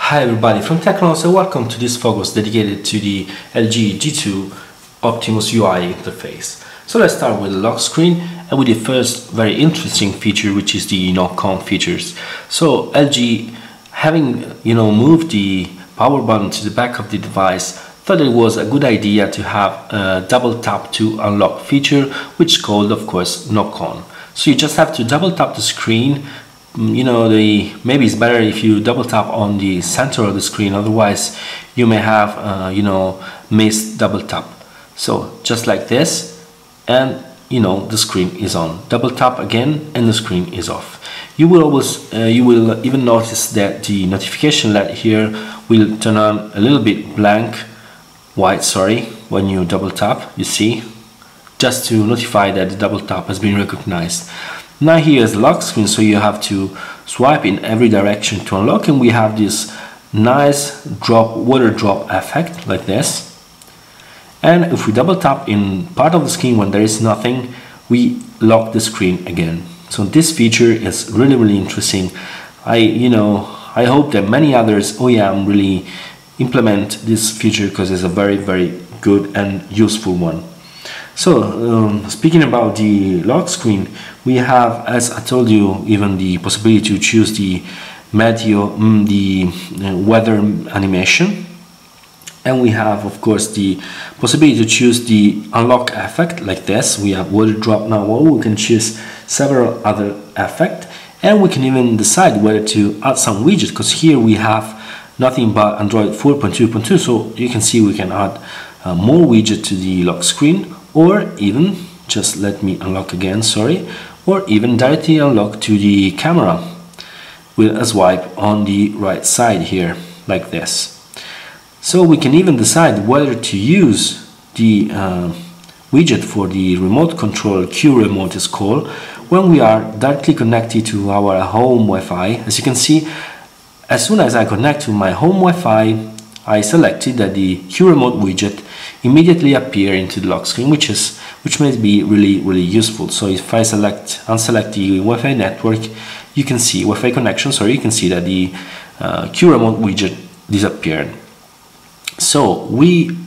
Hi everybody from TechnoLost and welcome to this focus dedicated to the LG G2 Optimus UI interface. So let's start with the lock screen and with the first very interesting feature, which is the knock-on features. So LG, having moved the power button to the back of the device, thought it was a good idea to have a double tap to unlock feature, which is called, of course, knock-on. So you just have to double tap the screen. Maybe it's better if you double tap on the center of the screen, otherwise you may have missed double tap. So just like this, and the screen is on. Double tap again and the screen is off. You will even notice that the notification light here will turn on a little bit white, when you double tap, you see, just to notify that the double tap has been recognized. Now here is the lock screen, so you have to swipe in every direction to unlock, and we have this nice water drop effect like this. And if we double tap in part of the screen when there is nothing, we lock the screen again. So this feature is really interesting. I hope that many others OEM really implement this feature because it's a very good and useful one. So speaking about the lock screen, we have, as I told you, even the possibility to choose the weather animation, and we have, of course, the possibility to choose the unlock effect like this. We have water drop now, or we can choose several other effects, and we can even decide whether to add some widget, because here we have nothing but Android 4.2.2, so you can see we can add more widget to the lock screen, or even, just let me unlock again, or even directly unlock to the camera with a swipe on the right side here, like this. So we can even decide whether to use the widget for the remote control, Q remote is called, when we are directly connected to our home Wi-Fi. As you can see, as soon as I connect to my home Wi-Fi, I selected that the Q remote widget immediately appear into the lock screen, which may be really useful. So if I unselect the Wi-Fi network, you can see Wi-Fi connection. You can see that the Q remote widget disappeared. So we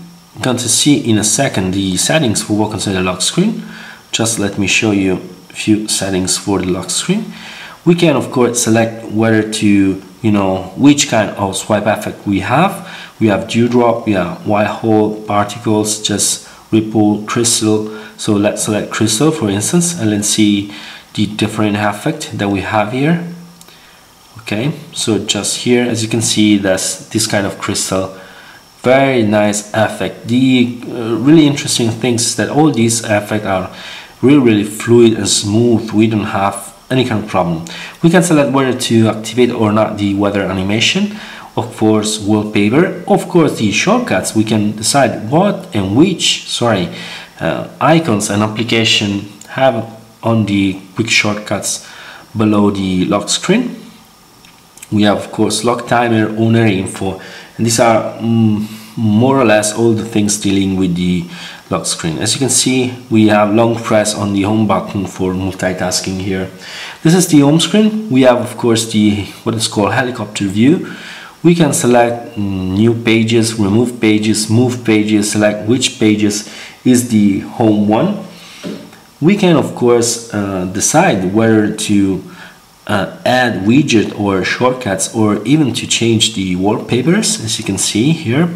going to see in a second the settings for what concerns the lock screen. Just let me show you a few settings for the lock screen. We can, of course, select whether to which kind of swipe effect we have. We have dewdrop, we have white hole, particles, just ripple, crystal. So let's select crystal, for instance, and let's see the different effect that we have here. Okay, so just here, as you can see, that's this kind of crystal. Very nice effect. The really interesting things is that all these effects are really fluid and smooth. We don't have any kind of problem. We can select whether to activate or not the weather animation, of course, wallpaper, of course, the shortcuts. We can decide what and which icons and application have on the quick shortcuts below the lock screen. We have, of course, lock timer, owner info, and these are more or less all the things dealing with the lock screen. As you can see, we have long press on the home button for multitasking here. This is the home screen. We have, of course, the what is called helicopter view. We can select new pages, remove pages, move pages, select which pages is the home one. We can, of course, decide whether to add widget or shortcuts, or even to change the wallpapers. As you can see here,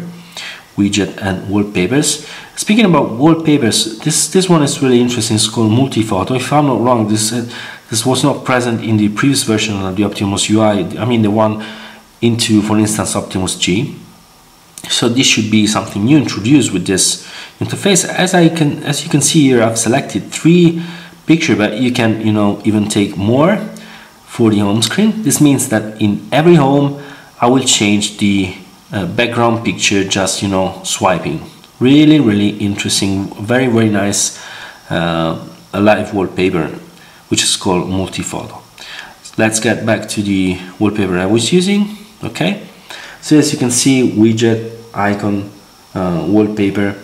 widget and wallpapers. Speaking about wallpapers, this one is really interesting. It's called multi-photo. If I'm not wrong, this was not present in the previous version of the Optimus UI. I mean the one into, for instance, Optimus G. So this should be something new introduced with this interface. As you can see here, I've selected 3 pictures, but you can even take more for the home screen. This means that in every home I will change the background picture, just swiping. Really interesting, very nice live wallpaper, which is called multi-photo. Let's get back to the wallpaper I was using. Okay, so as you can see, widget, icon, wallpaper.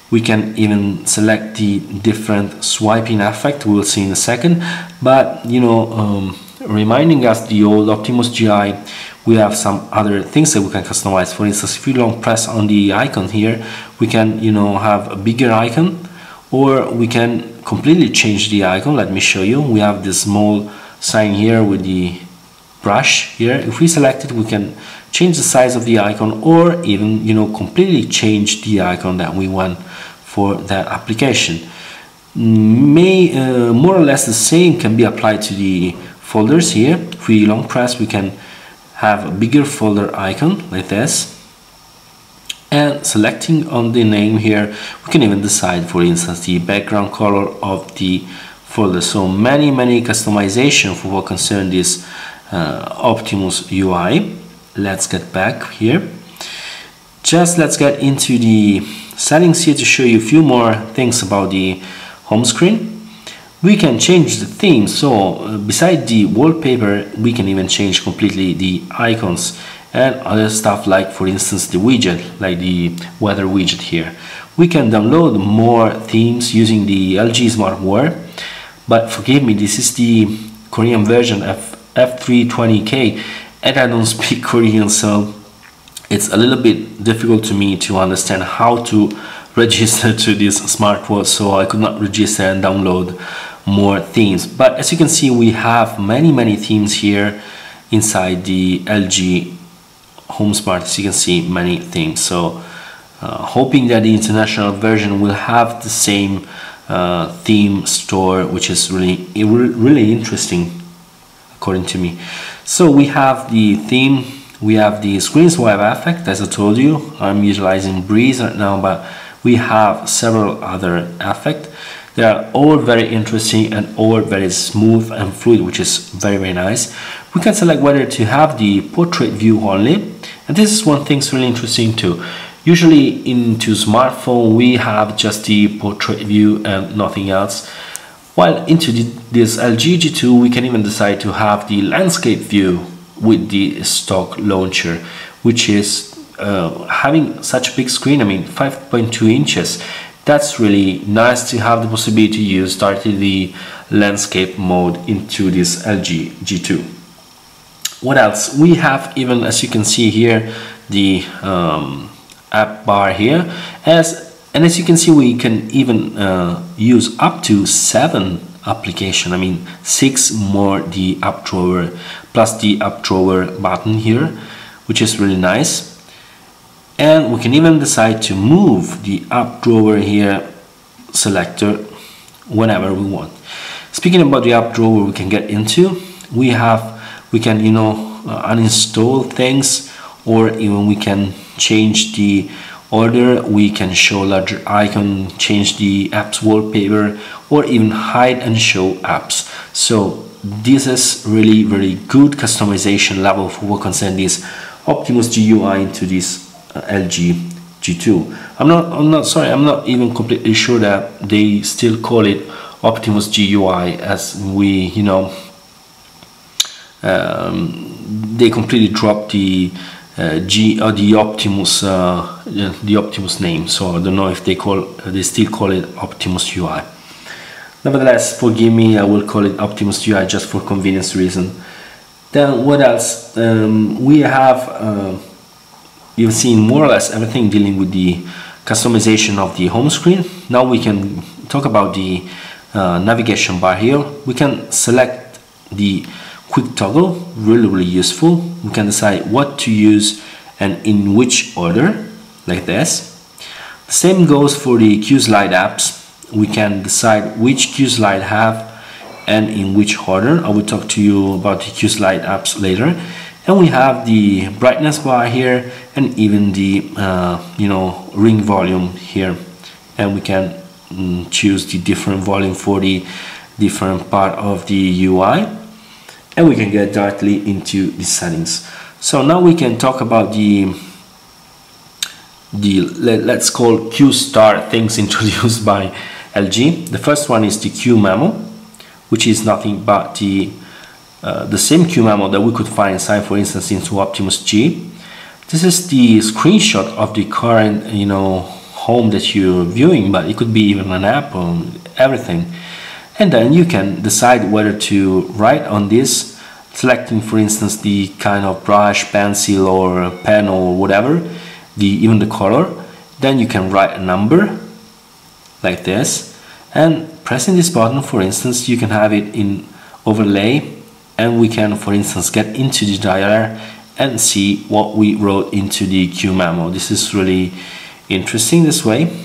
We can even select the different swiping effect, we'll see in a second, but reminding us the old Optimus GI, we have some other things that we can customize. For instance, if you long press on the icon here, we can, you know, have a bigger icon, or we can completely change the icon. Let me show you. We have this small sign here with the brush here. If we select it, we can change the size of the icon, or even, you know, completely change the icon that we want for that application. More or less the same can be applied to the folders here. If we long press, we can have a bigger folder icon like this, and selecting on the name here, we can even decide, for instance, the background color of the folder. So many customization for what concerns this Optimus UI. Let's get back here. Let's get into the settings here to show you a few more things about the home screen. We can change the theme, so beside the wallpaper, we can even change completely the icons and other stuff, like for instance the widget, like the weather widget here. We can download more themes using the LG SmartWare, but forgive me, this is the Korean version of F320K, and I don't speak Korean, so it's a little bit difficult to me to understand how to register to this smartwatch, so I could not register and download more themes. But as you can see, we have many themes here inside the LG Home Smart. As you can see, many themes. So hoping that the international version will have the same theme store, which is really interesting according to me. So we have the theme, we have the screen swipe effect. As I told you, I'm utilizing Breeze right now, but we have several other effects. They are all very interesting and all very smooth and fluid, which is very nice. We can select whether to have the portrait view only, and this is one thing that's really interesting too. Usually into smartphone we have just the portrait view and nothing else, while into this LG G2 we can even decide to have the landscape view with the stock launcher, which is having such a big screen, I mean 5.2 inches. That's really nice to have the possibility to use directly the landscape mode into this LG G2. What else? We have even, as you can see here, the app bar here, and as you can see, we can even use up to 7 application. I mean 6 more the app drawer plus the app drawer button here, which is really nice. And we can even decide to move the app drawer here selector whenever we want. Speaking about the app drawer, we can get into, we can, you know, uninstall things, or even we can change the order. We can show larger icon, change the apps wallpaper, or even hide and show apps. So this is really very good customization level for what concerns this Optimus GUI into this LG G2. I'm not even completely sure that they still call it Optimus GUI, as we, you know, they completely dropped the the Optimus name. So I don't know if they still call it Optimus UI. Nevertheless, forgive me, I will call it Optimus UI just for convenience reason. Then what else? We have you've seen more or less everything dealing with the customization of the home screen. Now we can talk about the navigation bar here. We can select the quick toggle, really useful. We can decide what to use and in which order, like this. The same goes for the Q-Slide apps. We can decide which Q-Slide have and in which order. I will talk to you about the Q-Slide apps later. And we have the brightness bar here, and even the you know, ring volume here, and we can choose the different volume for the different part of the UI, and we can get directly into the settings. So now we can talk about the let's call Q star things introduced by LG. The first one is the Q memo, which is nothing but the same Q memo that we could find inside, for instance, into Optimus G. This is the screenshot of the current, you know, home that you're viewing, but it could be even an app or everything. And then you can decide whether to write on this selecting, for instance, the kind of brush, pencil, or pen, or whatever, even the color. Then you can write a number like this, and pressing this button, for instance, you can have it in overlay, and we can, for instance, get into the dialer and see what we wrote into the Q memo. This is really interesting this way.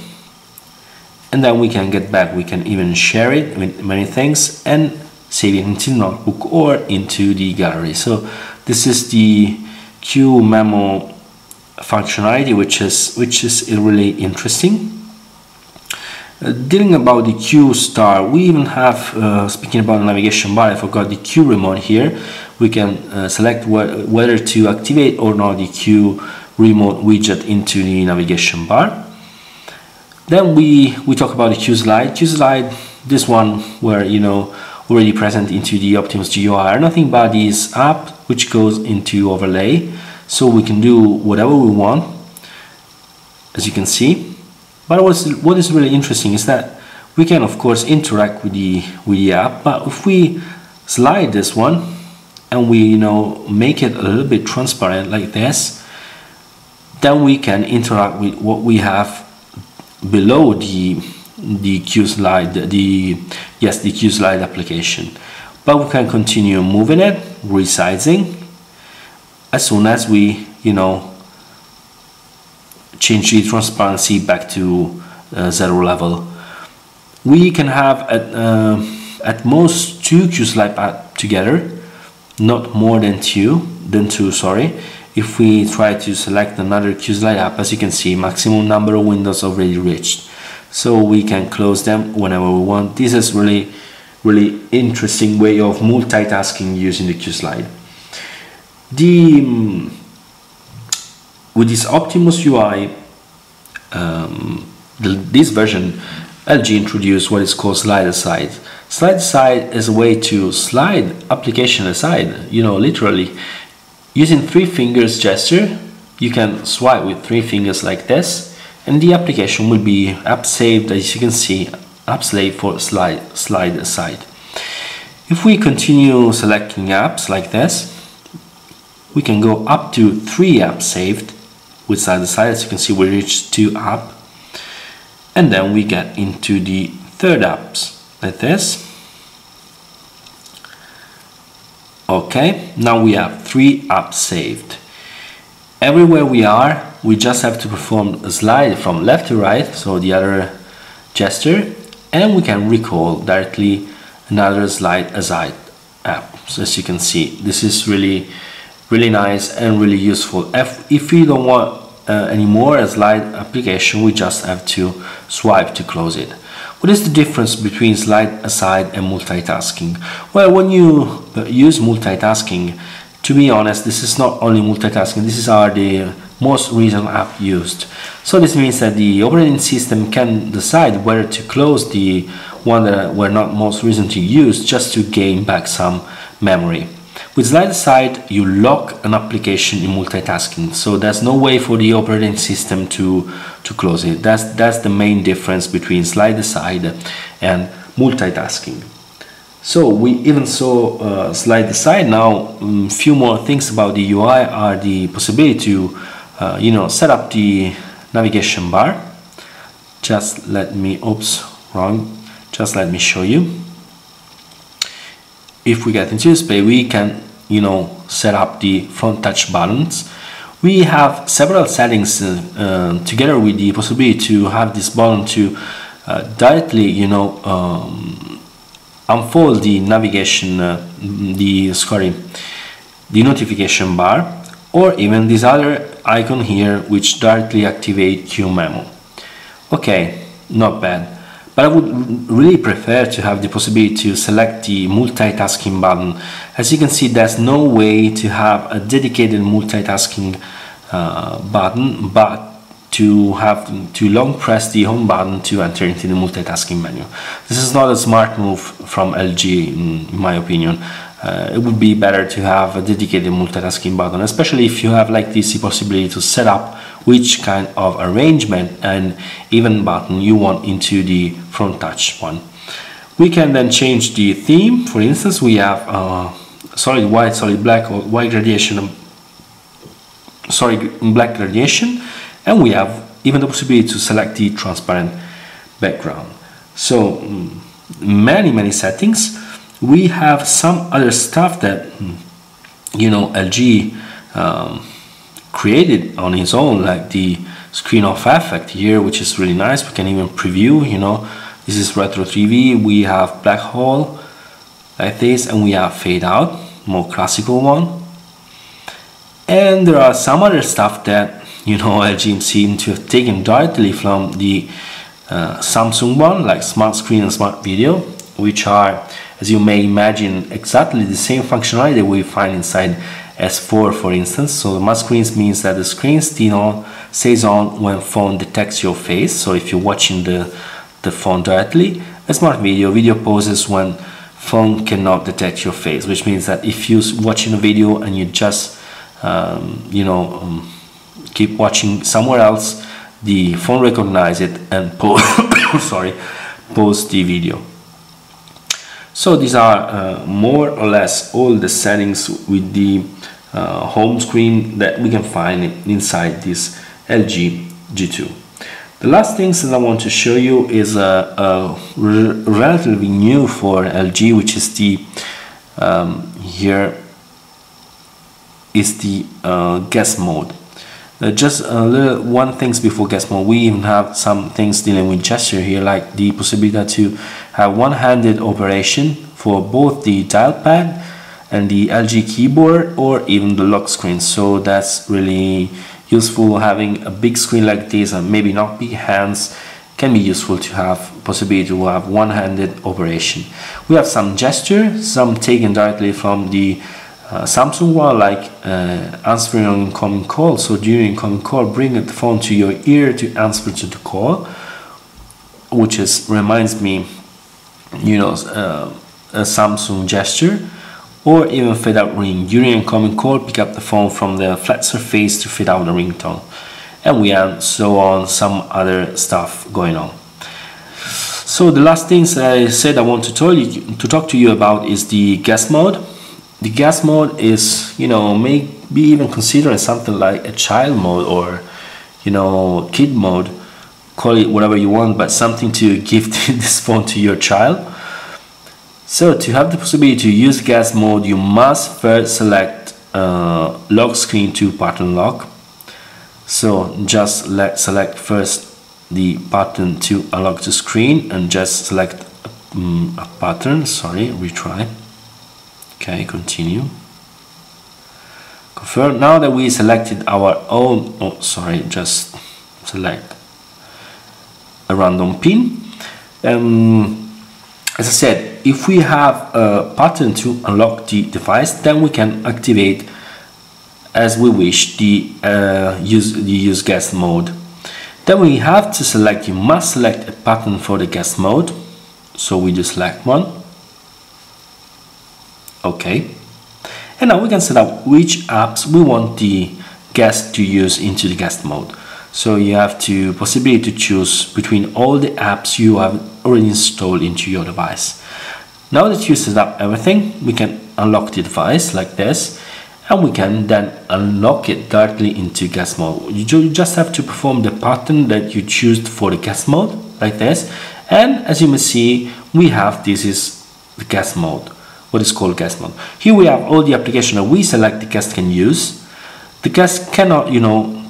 And then we can get back, we can even share it with many things and save it into the notebook or into the gallery. So this is the Q memo functionality, which is really interesting. Dealing about the Q star, we even have, speaking about the navigation bar, I forgot the Q remote here. We can select whether to activate or not the Q remote widget into the navigation bar. Then we talk about the Q slide. Q slide, this one where, you know, already present into the Optimus GUI are nothing but this app which goes into overlay, so we can do whatever we want, as you can see. But what is really interesting is that we can, of course, interact with the app. But if we slide this one and we, you know, make it a little bit transparent like this, then we can interact with what we have below the Q slide, the Q slide application. But we can continue moving it, resizing, as soon as we, you know, change the transparency back to 0 level. We can have at most 2 Q slide apps together, not more than two. Sorry. If we try to select another Q slide app, as you can see, maximum number of windows already reached. So we can close them whenever we want. This is really interesting way of multitasking using the Q slide. With this Optimus UI, this version, LG introduced what is called slide aside. Slide aside is a way to slide application aside, you know, literally. Using 3 fingers gesture, you can swipe with 3 fingers like this, and the application will be app saved, as you can see, app slave for slide aside. If we continue selecting apps like this, we can go up to 3 apps saved with slide aside. As you can see, we reach 2 apps, and then we get into the 3rd apps like this. Okay, now we have 3 apps saved. Everywhere we are, we just have to perform a slide from left to right, so the other gesture, and we can recall directly another slide aside app. So as you can see, this is really nice and really useful. If we don't want any more a slide application, we just have to swipe to close it. What is the difference between slide aside and multitasking? Well, when you use multitasking, to be honest, this is not only multitasking, this is the most recent app used. So this means that the operating system can decide whether to close the one that were not most recently used, just to gain back some memory. With slide aside, you lock an application in multitasking, so there's no way for the operating system to close it. That's the main difference between slide aside and multitasking. So we even saw slide aside. Now, a few more things about the UI are the possibility to, you know, set up the navigation bar. Just let me, just let me show you. If we get into this page, we can, you know, set up the front touch buttons. We have several settings together with the possibility to have this button to directly, you know, unfold the navigation, the notification bar, or even this other icon here, which directly activate Q memo. Okay, not bad. But I would really prefer to have the possibility to select the multitasking button. As you can see, there's no way to have a dedicated multitasking button, but to have to long press the home button to enter into the multitasking menu. This is not a smart move from LG, in my opinion. It would be better to have a dedicated multitasking button, especially if you have like this the possibility to set up which kind of arrangement and even button you want into the front touch one. We can then change the theme. For instance, we have solid white, solid black, or white gradation, black gradation, and we have even the possibility to select the transparent background. So many settings. We have some other stuff that LG created on its own, like the screen off effect here, which is really nice. We can even preview, this is retro TV. We have black hole like this, and we have fade out, more classical one. And there are some other stuff that LG seem to have taken directly from the Samsung one, like smart screen and smart video, which are, as you may imagine, exactly the same functionality that we find inside S4, for instance. So the smart screens means that the screen stays on when phone detects your face. So if you're watching the phone directly, a smart video pauses when phone cannot detect your face, which means that if you're watching a video and you just keep watching somewhere else, the phone recognizes it and pause the video. So these are more or less all the settings with the home screen that we can find inside this LG G2. The last things that I want to show you is relatively new for LG, which is the here is the guest mode. Just one things before guest mode, we even have some things dealing with gesture here, like the possibility to have one-handed operation for both the dial pad and the LG keyboard, or even the lock screen. So that's really useful. Having a big screen like this and maybe not big hands can be useful to have possibility to have one-handed operation. We have some gesture, some taken directly from the Samsung one, like answering an incoming call. So during incoming call, bring the phone to your ear to answer to the call, which reminds me, a Samsung gesture. Or even fade out ring. During incoming call, pick up the phone from the flat surface to fade out the ringtone. And we have so on some other stuff going on. So the last things I said I want to talk to you about is the guest mode. The guest mode is, may be even considered as something like a child mode or, kid mode. Call it whatever you want, but something to give this phone to your child. So to have the possibility to use guest mode, you must first select lock screen to pattern lock. So just select first the button to unlock the screen and just select a pattern. Sorry, retry. Okay, continue. Confirm. Now that we selected our own, just select a random pin. As I said, if we have a pattern to unlock the device, then we can activate as we wish the use guest mode. Then we have to select, you must select a pattern for the guest mode. So we just select one. Okay. And now we can set up which apps we want the guest to use into the guest mode. So you have to possibility to choose between all the apps you have already installed into your device. Now that you set up everything, we can unlock the device like this, and we can then unlock it directly into guest mode. You just have to perform the pattern that you choose for the guest mode like this, and as you may see, we have this is the guest mode, what is called guest mode. Here we have all the application that we select the guest can use. The guest cannot,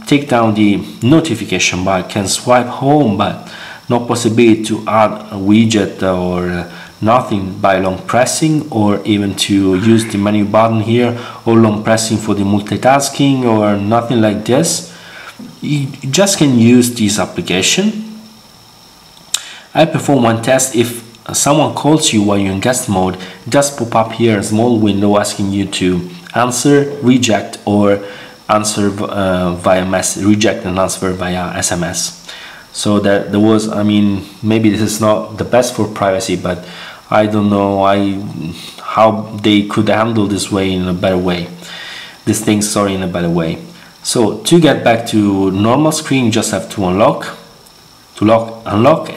take down the notification bar, can swipe home, but no possibility to add a widget or nothing by long pressing, or even to use the menu button here or long pressing for the multitasking or nothing like this. You just can use this application. I perform one test. If someone calls you while you're in guest mode, just pop up here a small window asking you to answer, reject, or answer via message, reject and answer via SMS. So that there was, maybe this is not the best for privacy, but I don't know how they could handle this way in a better way. These things, in a better way. So to get back to normal screen, you just have to unlock,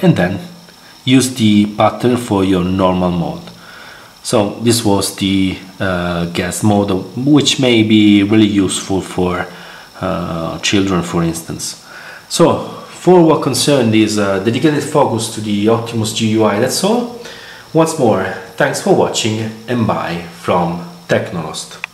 and then use the pattern for your normal mode. So this was the gas mode, which may be really useful for children, for instance. So for what concerned this dedicated focus to the Optimus GUI, that's all. Once more, thanks for watching and bye from TechnoLost.